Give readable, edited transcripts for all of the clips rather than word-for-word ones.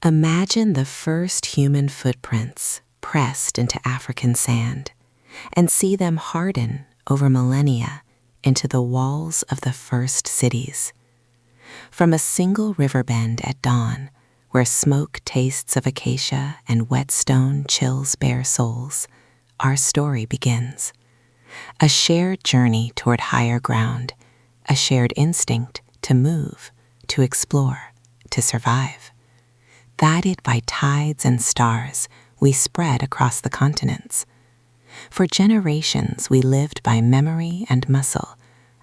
Imagine the first human footprints pressed into African sand and see them harden over millennia into the walls of the first cities. From a single riverbend at dawn, where smoke tastes of acacia and wet stone chills bare souls, our story begins. A shared journey toward higher ground, a shared instinct to move, to explore, to survive. Guided by tides and stars, we spread across the continents. For generations, we lived by memory and muscle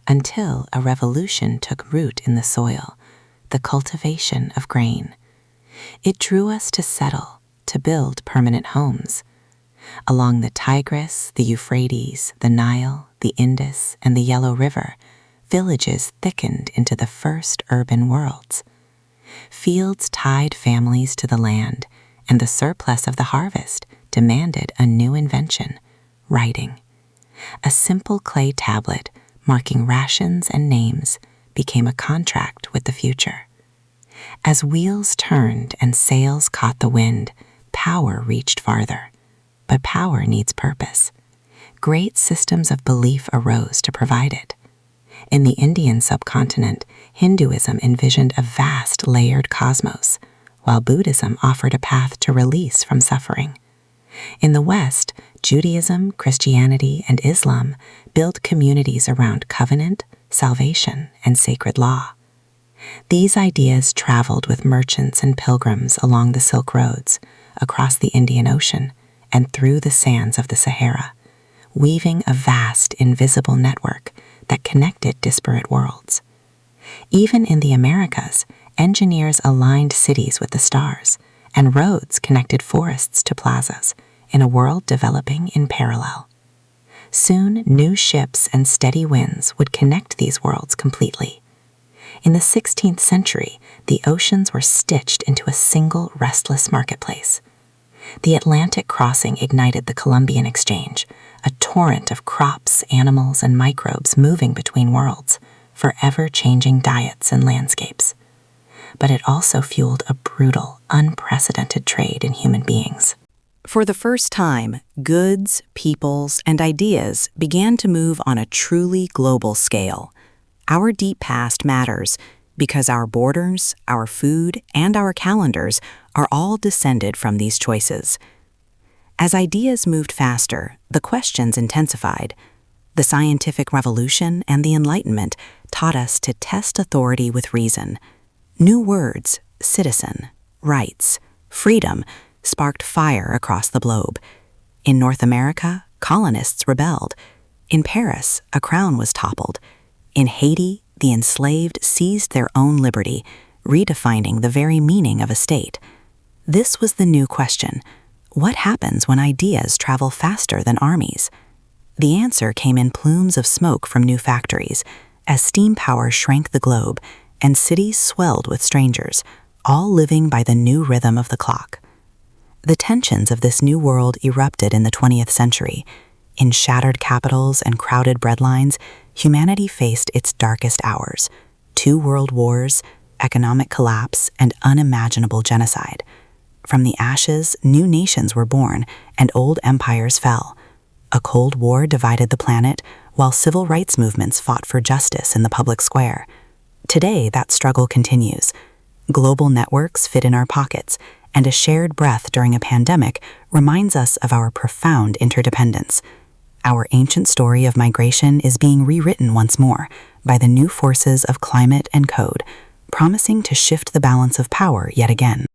until a revolution took root in the soil, the cultivation of grain. It drew us to settle, to build permanent homes. Along the Tigris, the Euphrates, the Nile, the Indus, and the Yellow River, villages thickened into the first urban worlds. Fields tied families to the land, and the surplus of the harvest demanded a new invention: writing. A simple clay tablet marking rations and names became a contract with the future. As wheels turned and sails caught the wind, power reached farther. But power needs purpose. Great systems of belief arose to provide it. In the Indian subcontinent, Hinduism envisioned a vast layered cosmos, while Buddhism offered a path to release from suffering. In the West, Judaism, Christianity, and Islam built communities around covenant, salvation, and sacred law. These ideas traveled with merchants and pilgrims along the Silk Roads, across the Indian Ocean, and through the sands of the Sahara, weaving a vast, invisible network that connected disparate worlds. Even in the Americas, engineers aligned cities with the stars, and roads connected forests to plazas, in a world developing in parallel. Soon, new ships and steady winds would connect these worlds completely. In the 16th century, the oceans were stitched into a single restless marketplace. The Atlantic crossing ignited the Columbian Exchange, a torrent of crops, animals, and microbes moving between worlds, forever changing diets and landscapes. But it also fueled a brutal, unprecedented trade in human beings. For the first time, goods, peoples, and ideas began to move on a truly global scale. Our deep past matters because our borders, our food, and our calendars are all descended from these choices. As ideas moved faster, the questions intensified. The scientific revolution and the Enlightenment taught us to test authority with reason. New words, citizen, rights, freedom, sparked fire across the globe. In North America, colonists rebelled. In Paris, a crown was toppled. In Haiti, the enslaved seized their own liberty, redefining the very meaning of a state. This was the new question: what happens when ideas travel faster than armies? The answer came in plumes of smoke from new factories, as steam power shrank the globe, and cities swelled with strangers, all living by the new rhythm of the clock. The tensions of this new world erupted in the 20th century. In shattered capitals and crowded breadlines, humanity faced its darkest hours: 2 world wars, economic collapse, and unimaginable genocide. From the ashes, new nations were born, and old empires fell. A Cold War divided the planet, while civil rights movements fought for justice in the public square. Today, that struggle continues. Global networks fit in our pockets, and a shared breath during a pandemic reminds us of our profound interdependence. Our ancient story of migration is being rewritten once more by the new forces of climate and code, promising to shift the balance of power yet again.